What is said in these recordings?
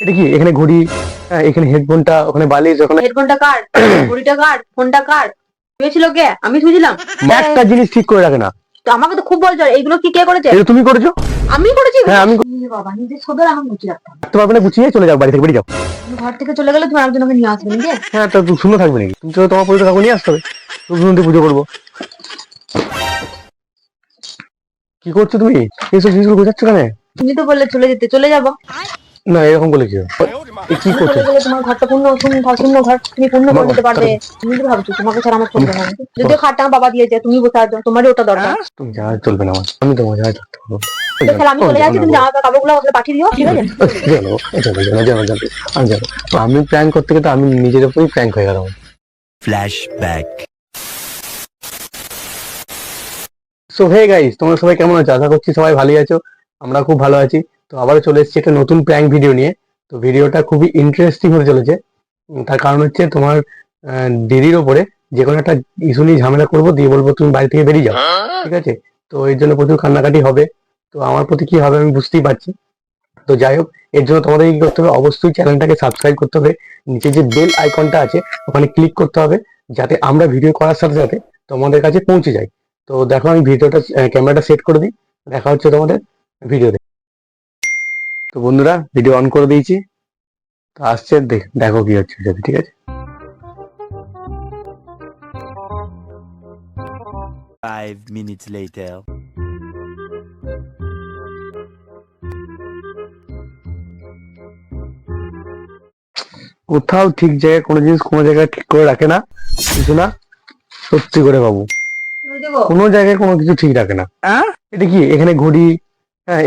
এটা কি এখানে ঘড়ি, এখানে হেডফোনটা, ওখানে বালিশ, ওখানে হেডফোনটা কার? ঘড়িটা কার? ফোনটা কার? শুয়েছিল কে? আমি শুয়েছিলাম? একটা জিনিস ঠিক করে রাখে না। তো আমাকে তো খুব বলছো এইগুলো কি কে করেছে? এটা তুমি করেছো? আমি করেছি? হ্যাঁ আমি বাবা নিজের সদর আমি গুছিয়ে রাখতাম। রাখতে পারবে না, গুছিয়ে চলে যাও, বাড়ি থেকে বেরিয়ে যাও। তুমি ঘর থেকে চলে গেলে তুমি আরেকজনকে নিয়ে আসবে নাকি? হ্যাঁ তো তুমি শূন্য থাকবে নাকি? তুমি তো তোমার পবিত্র কাকু নিয়ে আসতে হবে, তুমি শুনতে পুজো করবো। কি করছো তুমি? এইসব জিনিসগুলো বোঝাচ্ছ কেন? তুমি তো বললে চলে যেতে, চলে যাবো। না এরকম বলে কি হয়? এ কি তুমি করছো? চলে গেলে তোমার ঘরটা পূর্ণ শূন্য ঘর, শূন্য ঘর তুমি পূর্ণ করে নিতে পারবে। তুমি তো ভাবছো তোমাকে ছাড়া আমার চলবে না। যদিও খাটটা আমার বাবা দিয়েছে, তুমি বসে আছো, তোমারই ওটা দরকার। তুমি যা চলবে না আমার, আমি তোমার যা থাকতে পারবো। তাহলে আমি চলে যাচ্ছি, তুমি জামা কাপড়গুলো ওখানে পাঠিয়ে দিও, ঠিক আছে? জানো জানো জানো জানো জানো আমি জানো। তো আমি প্র্যাঙ্ক করতে গেলে আমি নিজের উপরই প্র্যাঙ্ক হয়ে গেলাম। Flashback. সো হে গাইস, তোমরা সবাই কেমন আছো? আশা করছি সবাই ভালোই আছো, আমরা খুব ভালো আছি। তো আবারও চলে এসেছি একটা নতুন প্র্যাঙ্ক ভিডিও নিয়ে। তো ভিডিওটা খুবই ইন্টারেস্টিং হতে চলেছে। তার কারণ হচ্ছে তোমার দিদির ওপরে যে কোনো একটা ইস্যু নিয়ে ঝামেলা করবো, দিয়ে বলবো তুমি বাড়ি থেকে বেরিয়ে যাও, ঠিক আছে? তো এর জন্য প্রচুর কান্নাকাটি হবে। তো আমার প্রতি কি হবে আমি বুঝতেই পারছি। তো যাই হোক, এর জন্য তোমাদের কি করতে হবে, অবশ্যই চ্যানেলটাকে সাবস্ক্রাইব করতে হবে, নিচে যে বেল আইকনটা আছে ওখানে ক্লিক করতে হবে, যাতে আমরা ভিডিও করার সাথে সাথে তোমাদের কাছে পৌঁছে যায়। তো দেখো আমি ভিডিওটা ক্যামেরাটা সেট করে দিই, দেখা হচ্ছে তোমাদের ভিডিওতে। তো বন্ধুরা ভিডিও অন করে দিয়েছি, তো আসছে, দেখো কি হচ্ছে যদি, ঠিক আছে? 5 minutes later. কোথাও ঠিক জায়গায় কোনো জিনিস কোনো জায়গায় ঠিক করে রাখে না, কিছু না, সত্যি করে বাবু, তুমি দেবো? কোনো জায়গায় কোনো কিছু ঠিক রাখে না। এটা কি এখানে ঘড়ি,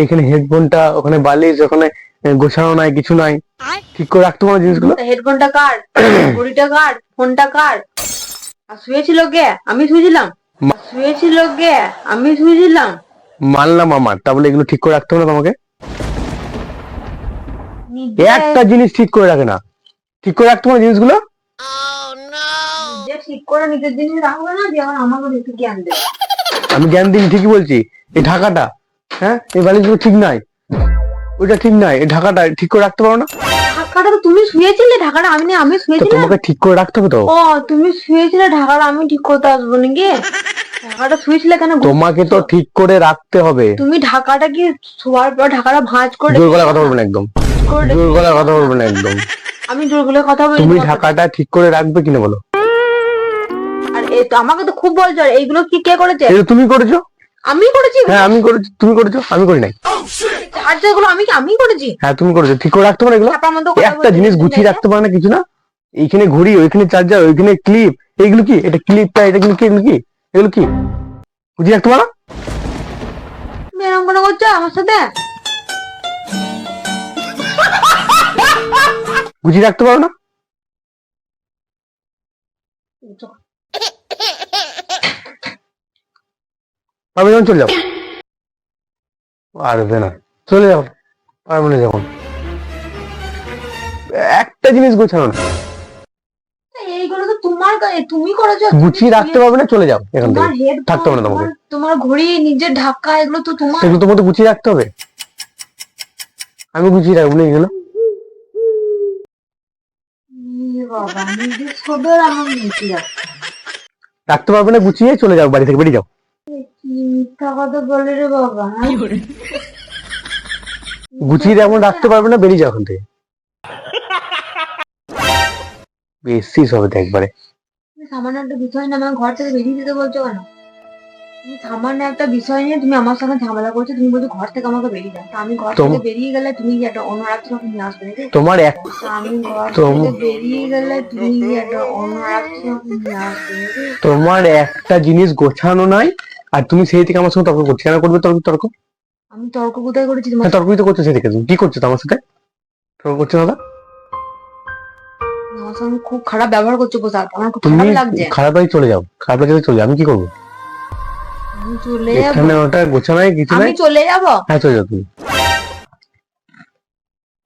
এখানে হেডফোনটা, ওখানে বালিশ, ওখানে গোছানো নাই, কিছু নাই, ঠিক করে রাখতে পারো জিনিসগুলো। হেডফোনটা কার? ঘড়িটা কার? ফোনটা কার? আর শুয়েছিল কে? আমি শুয়েছিলাম? শুয়েছিল কে? আমি শুয়েছিলাম? মানলাম আমার, তা বলে এগুলো ঠিক করে রাখতে হবে না তোমাকে? নিজে একটা জিনিস ঠিক করে রাখে না, ঠিক করে রাখতে পারো জিনিসগুলো। নিজে ঠিক করে নিজের জিনিস রাখবে না, দিয়ে আবার আমাকে একটু জ্ঞান দেবে। আমি জ্ঞান দিন ঠিকই বলছি। এই ঢাকাটা, হ্যাঁ এই বালিশগুলো ঠিক নাই, ওইটা ঠিক নাই, এই ঢাকাটা ঠিক করে রাখতে পারো না? ঢাকাটা তো তুমি শুয়েছিলে, ঢাকাটা আমি তো শুয়েছিলাম। তোমাকে ঠিক করে রাখতে হবে তো। ও তুমি শুয়েছিলে, ঢাকাটা আমি ঠিক করতে আসবো নাকি? ঢাকাটা শুয়েছিলে কেন? তোমাকে তো ঠিক করে রাখতে হবে। তুমি ঢাকাটা কি শোয়ার পর ঢাকাটা ভাঁজ করে জোর গলায় কথা বলবে না একদম, জোর গলায় কথা বলবে না একদম। আমি জোর গলায় কথা বলি তুমি তোমার সাথে। ঢাকাটা ঠিক করে রাখবে কিনা বলো? আর এই তো আমাকে তো খুব বলছো, আর এইগুলো কি কে করেছে? এটা তুমি করেছো? আমি করেছি? হ্যাঁ আমি করেছি, তুমি করেছো, আমি করি নাই। চার্জারগুলো আমি করেছি। হ্যাঁ তুমি করেছো, ঠিক করে রাখতে পারো এগুলো? চাপার মতো কথা একটা বলতে জিনিস বলতে গুছিয়ে চাইছে। রাখতে পারে না কিছু না। এইখানে ঘড়ি, ওইখানে চার্জার, ওইখানে ক্লিপ, এইগুলো কি? এটা ক্লিপটা, এটা কিন্তু কি, এগুলো কি, এগুলো কি গুছিয়ে রাখতে পারো না? তুমি এরকম করে করছো আমার সাথে? গুছিয়ে রাখতে পারো না? পারবে যখন চলে যাও, পারবে না, চলে যাও, পারবে না যখন। একটা জিনিস গোছানো না, এইগুলো তো তোমার তুমি করেছো। গুছিয়ে রাখতে পারবে না, চলে যাও এখান তোমার থেকে, হেডফোন, থাকতে হবে না তোমাকে। তোমার ঘড়ি, নিজের ঢাকা, এগুলো তো তোমার। সেগুলো তোমাকে তো গুছিয়ে রাখতে হবে, আমি গুছিয়ে রাখবো না এগুলো। বাবা নিজের সদর আমার মুখে রাখতে পারবে না, গুছিয়ে চলে যাও, বাড়ি থেকে বেরিয়ে যাও। মিথ্যা কথা বলে রে বাবা। গুছিয়ে যেমন রাখতে পারবে না, বেরিয়ে যাও ওখান থেকে। বেশি হবে তো একবারে। তুমি সামান্য একটা বিষয় নিয়ে আমার ঘর থেকে বেরিয়ে যেতে বলছো কেন? তুমি সামান্য একটা বিষয় নিয়ে তুমি আমার সঙ্গে ঝামেলা করছো, তুমি বলছো ঘর থেকে আমাকে বেরিয়ে যাও। তা আমি ঘর থেকে বেরিয়ে গেলে তুমি কি একটা অন্য রাত্রে নিয়ে আসবে নাকি? তোমার এক তা আমি ঘর থেকে বেরিয়ে গেলে তুমি কি একটা অন্য রাত্রে নিয়ে আসবে নাকি? তোমার একটা জিনিস গোছানো নাই, আর তুমি সেই থেকে আমার সঙ্গে তর্ক করছো, কেন করবে তর্ক? তর্ক আমি তর্ক কোথায় করেছি তোমার হ্যাঁ তর্কই তো করছো সেই থেকে, তুমি কি করছো তো আমার সাথে? তর্ক করছো না? আমার সঙ্গে খুব খারাপ ব্যবহার করছো প্রসাদ, আমার খুব তুমি খারাপ লাগছে। খারাপ লাগে চলে যাও, খারাপ লাগে চলে যাও, আমি কি করবো? আমি চলে যাবো? এখানে ওটা গোছানোই কিছু নাই। আমি চলে যাবো? হ্যাঁ চলে যাও তুমি।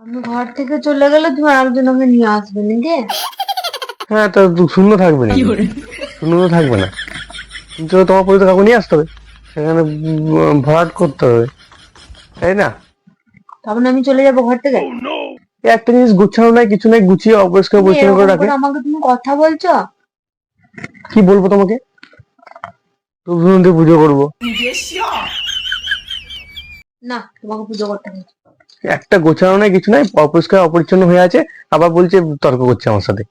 আমি ঘর থেকে চলে গেলে তুমি আরেকজন আমাকে নিয়ে আসবে নাকি? হ্যাঁ তো শূন্য থাকবে না, শূন্য তো থাকবে না, কিন্তু তোমার পরিচিত কাউকে নিয়ে আসতে হবে, সেখানে ভরাট করতে হবে, তাই না? তার মানে আমি চলে যাবো ঘর থেকে? একটা জিনিস গুছানো নাই, কিছু নাই, গুছিয়ে অপরিষ্কার তুমি পরিচ্ছন্ন করে এরকম রাখে। করে আমাকে তুমি কথা বলছো? কি বলবো তোমাকে? তো শুনতে পুজো করবো? না, তোমাকে পুজো করতে হবে। একটা গোছানো নাই, কিছু নাই, অপরিষ্কার অপরিচ্ছন্ন হয়ে আছে, আবার বলছে তর্ক করছে আমার সাথে।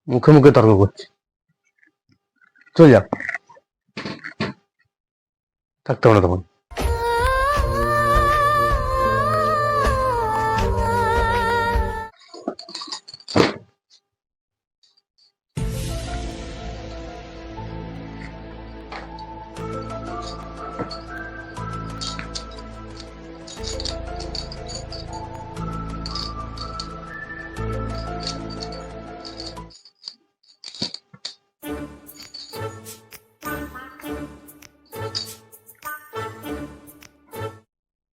মুখে মুখে তর্ক করছে। চল যাও, থাকতে হবে না তখন।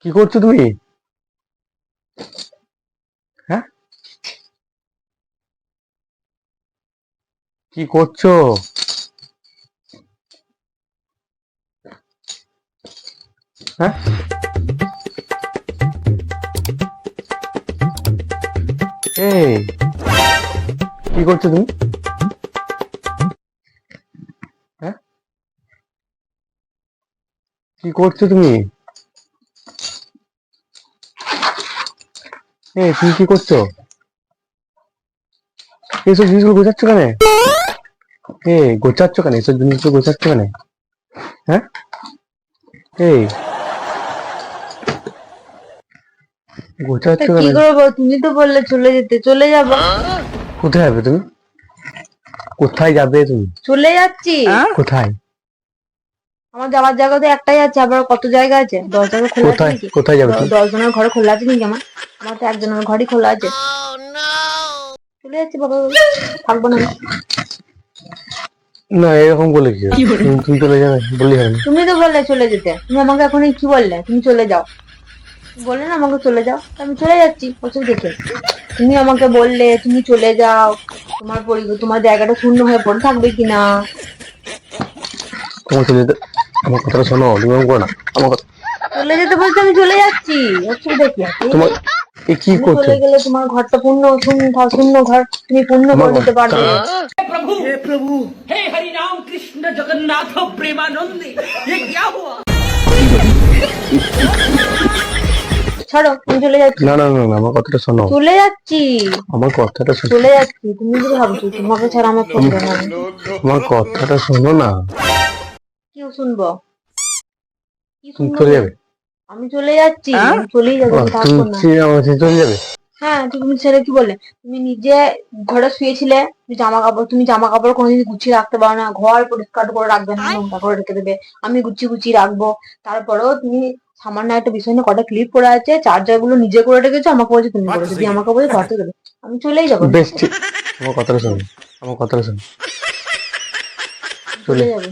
কি করছো তুমি? হ্যাঁ, কি করছো? হ্যাঁ, এই কি করছো তুমি? হ্যাঁ, কি করছো তুমি? এই তুমি কি করছো? এইসব জিনিসগুলো গোছাচ্ছ কেন? গোছাচ্ছ কেন? এইসব জিনিসগুলো গোছাচ্ছ কেন? হ্যাঁ, এই গোছাচ্ছ তা কেন? কি করবো? তুমি তো বললে চলে যেতে, চলে যাবো। কোথায় যাবে তুমি? কোথায় যাবে তুমি? চলে যাচ্ছি। কোথায়? আমার যাওয়ার জায়গা তো একটাই আছে, আবার কত জায়গা আছে? 10 জায়গা খোলা আছে কোথায় নাকি? কোথায় যাবে তুমি? 10 জনের ঘরে খোলা আছে নাকি? আমার আমার তো একজনের ঘরই খোলা আছে। চলে যাচ্ছি বাবা, থাকবো না আমি। না, এরকম বলে কি হবে? তুমি চলে যাবে বললি হবে না। তুমি তো বললে চলে যেতে, তুমি আমাকে এখন কি বললে? তুমি চলে যাও, বললে না আমাকে চলে যাও, তা আমি চলে যাচ্ছি। ওসব দেখে তুমি আমাকে বললে তুমি চলে যাও, তোমার জায়গাটা শূন্য হয়ে পড়ে থাকবে কিনা। তোমার চলে যেতে, আমার কথাটা শোনো, তুমি এরকম করো না আমার কথা। চলে যেতে বলতে আমি চলে যাচ্ছি, অসুবিধা কি আছে? তোমার এ কি আমি করছো? চলে গেলে তোমার ঘরটা শূন্য ঘর তুমি পূর্ণ আমার করে নিতে পারবে। हे हरि राम कृष्ण जगन्नाथ प्रेमानंद ये क्या हुआ? ছাড়ো, আমি চলে যাচ্ছি। না না না না, আমার কথাটা শোনো, চলে যাচ্ছি, আমার কথাটা শোনো, চলে যাচ্ছি। তুমি যদি ভাবছো তোমাকে ছাড়া আমার চলবে না। আমার কথাটা শোনো না। কি শুনবো? কি তুমি শুনবো? চলে যাবে? আমি চলে যাচ্ছি, আমি চলেই যাবো, আমি তুমি থাকবো না। আমার সাথে চলে যাবে? হ্যাঁ, তুমি ছেড়ে কি বললে? তুমি নিজে ঘরে শুয়েছিলে, তুমি জামা কাপড় কোনোদিন গুছিয়ে রাখতে পারো না, ঘর পরিষ্কার করে রাখবে না, নোংরা করে রেখে দেবে। আমি গুছিয়ে গুছিয়ে রাখবো, তারপরেও তুমি সামান্য একটা বিষয় নিয়ে কটা ক্লিপ পড়ে আছে, চার্জার গুলো নিজে করে রেখেছো, আমাকে বলছে তুমি করেছো, দিয়ে আমাকে বলছে ঘর থেকে দেবে। আমি চলেই যাবো, বেশ ঠিক, আমার কথাটা শোনো, আমার কথাটা শোনো, চলে যাবো,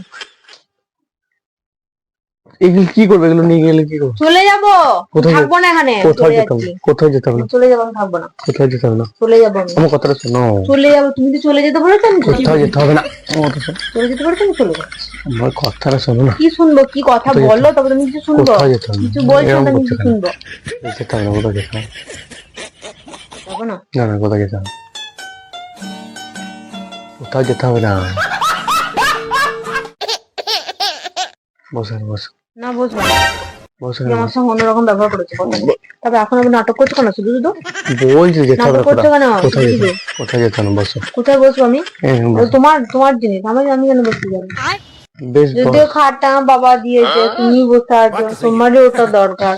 এগুলো কি করবে? এগুলো নিয়ে গেলে কি করবে? চলে যাবো, কোথায় থাকবো না এখানে, কোথায় চলে যেতে হবে? যাচ্ছি। কোথায় যেতে হবে না? চলে যাবো, আমি থাকবো না, কোথায় যেতে হবে না? চলে যাবো আমি। আমার কথাটা শোনো, চলে যাবো, তুমি তো চলে যেতে বলেছো, আমি চলে কোথাও যেতে হবে না, আমার কথা শোনো, চলে যেতে বলেছো, আমি চলে যাচ্ছি। আমার কথাটা শোনো না। কি শুনবো? কি কথা কোথায় যেতে বললো তবে তুমি কিছু শুনবো? কোথায় যেতে হবে? কিছু বলছো এরকম না, আমি করছো কিছু কেন? শুনবো? যেতে হবে না, কোথায় যেতে হবে? যাবো না। না না, কোথায় যেতে হবে? কোথাও যেতে হবে না। বসো বসো না, বসবো না। বসো। তুমি আমার সঙ্গে অন্যরকম ব্যবহার করেছো, বসবো না। তবে এখন আমি নাটক করছো কেন শুধু শুধু? বলছি যেতে হবে নাটক করছো কেন? কোথায় যেতে শুধু? কোথায় যেতে হবে? বসো। কোথায় বসবো আমি? বসো। তোমার জিনিস, আমি কেন বসতে যাবো? বেশ যদিও খাটটা আমার বাবা দিয়েছে, তুমি বসে আছো, তোমারই ওটা দরকার।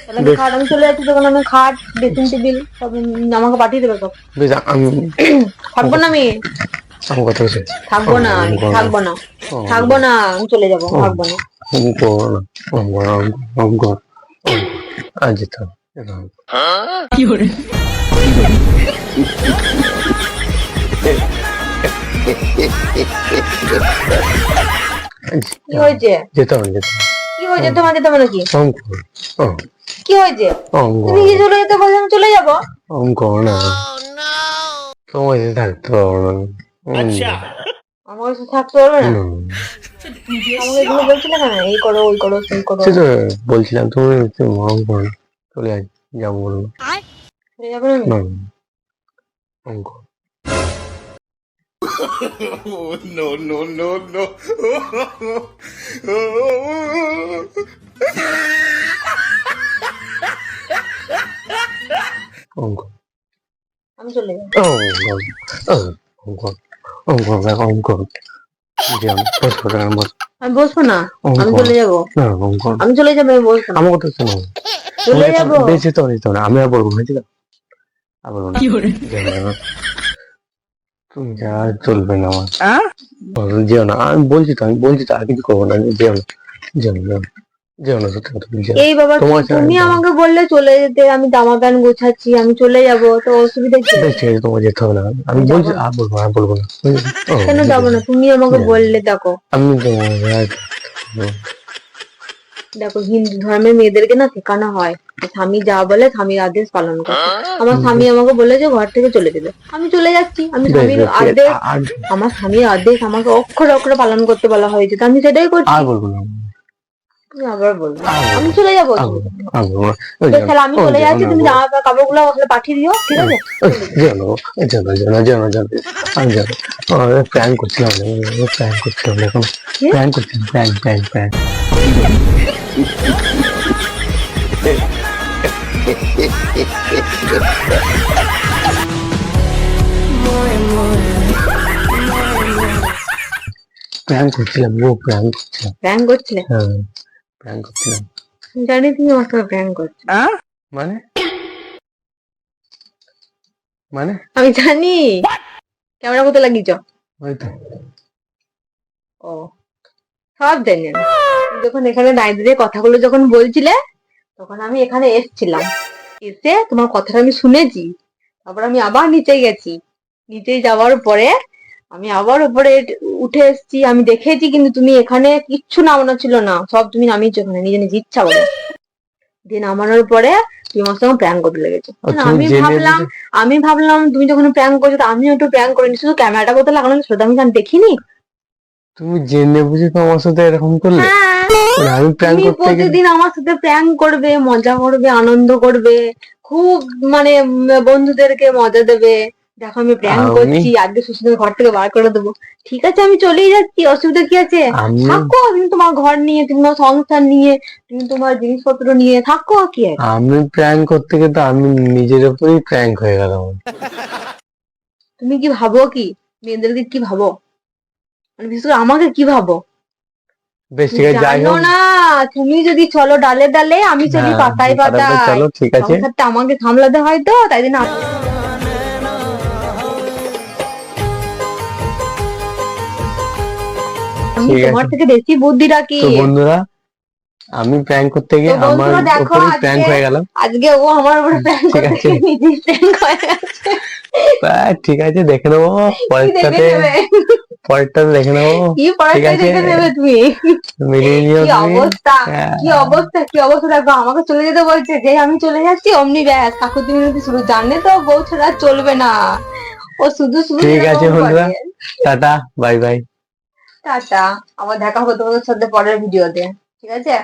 তাহলে আমি খাট, আমি চলে যাচ্ছি তখন আমি খাট, ড্রেসিং টেবিল সব আমাকে পাঠিয়ে দেবে সব। বেশ আমি থাকবো না আমি, আমার কথা শোনো। থাকবো না, আমি থাকবো না, থাকবো না, আমি চলে যাবো, থাকবো না। আজ যেতে হবে। কি হয়েছে? যেতে হবে যেতে হবে। কি হয়েছে? তোমার যেতে হবে নাকি? অঙ্ক কি হয়েছে? অঙ্ক তুমি কি চলে যেতে বলছো? আমি চলে যাবো। অঙ্ক না তোমায় থাকতে পারবো না। আমার কাছে থাকতে পারবে না? আমাকে এগুলো বলছিলে কেন? এই করো, ওই করো, সেই করো। সে তো বলছিলাম তুমি মরম করো না, চলে আয়, যাবো বলবো চলে যাবে না? না অঙ্ক No, no, no, no. অঙ্ক আমি চলে যাবো। অঙ্ক অঙ্ক অঙ্ক অঙ্ক বসো বস আমি বসবো না, অঙ্ক আমি চলে যাবো। না অঙ্ক আমি চলে যাবো, আমি বসবো না। আমার কথা শোনো, চলে যাবো। বেশি তো নিতে না, আমি আর বলবো না, ঠিক আছে? আর বলবো না, তুমি যা চলবে না আমার, যেও না, আমি বলছি তো আর কিছু করবো না, যেও না, যেও না, যেও না, সত্যি কথা বলছি। এই বাবা, তোমার সাথে তুমি আমি যাবো। আমাকে বললে চলে যেতে, আমি জামা প্যান্ট গোছাচ্ছি, আমি চলে যাবো, তো অসুবিধা কি? বেশ, ঠিক আছে, তোমার যেতে হবে না, আমি আমি বলছি, যাবো না। আর বলবো না। ও, কেন যাবো না? তুমি আমাকে যাবো। বললে, দেখো আমি তোমার দেখো হিন্দু ধর্মের মেয়েদেরকে না শেখানো হয় স্বামী যা বলে স্বামীর আদেশ পালন করতে। আমার স্বামী আমাকে বলেছে ঘর থেকে চলে যেতে, আমি চলে যাচ্ছি। আমি বেশ, স্বামীর বেশ, ঠিক আছে, আদেশ, আর আমার স্বামীর আদেশ আমাকে অক্ষরে অক্ষরে পালন করতে বলা হয়েছে, তো আমি সেটাই করছি। আর বলবো না, তুমি আবার বলবো, আর বলবো আমি চলে যাবো। আর বলবো না, আর বলবো না। ওই বেশ, যেও না, তাহলে আমি ওই চলে যেও যাচ্ছি, না, তুমি বলবো। জামা কাপড় গুলো আমাকে পাঠিয়ে দিও, ঠিক আছে? ওই যেও না, যেও না, যেও না, যেও না, যেও না, আমি যাবো। প্ল্যান করছিলাম না, প্ল্যান করছিলাম না, এখন কি? প্ল্যান করছিলাম, প্ল্যান প্ল্যান করছিলাম, প্ল্যান করছিলাম, প্র্যাঙ্ক করছিলে? হ্যাঁ প্ল্যান করছিলাম। জানি তুমি আমার সাথে প্র্যাঙ্ক করছো। মানে মানে আমি জানি। ক্যামেরা কোথায় লাগিয়েছ? ওই তো ও, সব জানি আমি। তুমি যখন এখানে দাঁড়িয়ে কথাগুলো যখন বলছিলে, তখন আমি এখানে এসেছিলাম, এসে তোমার কথাটা আমি শুনেছি। তারপর আমি আবার নিচে গেছি, নিচে যাওয়ার পরে আমি আবার উপরে উঠে এসেছি। আমি দেখেছি, কিন্তু তুমি এখানে কিচ্ছু নামানো ছিল না, সব তুমি নামিয়েছো এখানে নিজে নিজে ইচ্ছা করে। দিয়ে নামানোর পরে তুমি আমার সঙ্গে প্র্যাঙ্ক করতে লেগেছো। ও, তুমি আমি জেনে ভাবলাম আমি ভাবলাম তুমি যখন প্র্যাঙ্ক করছো, তো আমিও একটু প্র্যাঙ্ক করিনি, শুধু ক্যামেরাটা কোথায় লাগানো সেটা আমি আর দেখিনি। তুমি জেনে বুঝে তো আমার সাথে এরকম করলে, হ্যাঁ, মানে আমি প্ল্যান তুমি করতে গেলে প্রতিদিন আমার সাথে প্র্যাঙ্ক করবে, মজা করবে, আনন্দ করবে, খুব মানে বন্ধুদেরকে মজা দেবে। দেখো আমি প্র্যাঙ্ক আমি- করছি, আজকে সুস্মিতার ঘর থেকে বার করে দেবো। ঠিক আছে, আমি চলেই যাচ্ছি, অসুবিধা কি আছে? আমি থাকো, তুমি তোমার ঘর নিয়ে, তুমি তোমার সংসার নিয়ে, তুমি তোমার জিনিসপত্র নিয়ে থাকো, কি আছে? আমি প্র্যাঙ্ক করতে গিয়ে তো আমি নিজের উপরেই প্র্যাঙ্ক হয়ে গেলাম। তুমি কি ভাবো, কি মেয়েদেরকে কি ভাবো, মানে বিশেষ করে আমাকে কি ভাবো? বেশ, তুমি ঠিক আছে, যাই জানো হোক, না, তুমি যদি চলো ডালে ডালে, আমি চলি হ্যাঁ, পাতায় পাতাতে পাতায়। চলো, ঠিক আছে, সংসারটা আমাকে সামলাতে হয়, তো তাই জন্য আমি ঠিক তোমার আছে। থেকে বেশি বুদ্ধি রাখি। তো বন্ধুরা, আমি প্র্যাঙ্ক করতে গিয়ে তো আমার বন্ধুরা দেখো, উপরেই প্র্যাঙ্ক হয়ে গেলাম। আজকে ও আমার উপরে প্র্যাঙ্ক ঠিক করতে আছে। গিয়ে নিজেই প্র্যাঙ্ক হয়ে গেছে। ঠিক আছে, দেখে নেবো কি দেখে পরেরটাতে, নেবে? দেখে নেবো। কি ঠিক পড়াশোনা আছে, দেখে নেবে তুমি? মিলিয়ে নিও কি তুমি। অবস্থা, হ্যাঁ। কি অবস্থা, কি অবস্থা! দেখো আমাকে চলে যেতে বলছে, যে আমি চলে যাচ্ছি অমনি ব্যাস কাকুতি মিনতি শুরু। জানে তো বউ ছাড়া চলবে না, ও শুধু শুধু ঠিক আছে এরকম বন্ধুরা, করে। Tata, bye bye. টাটা, আবার দেখা হবে তোমাদের সাথে পরের ভিডিওতে, ঠিক আছে?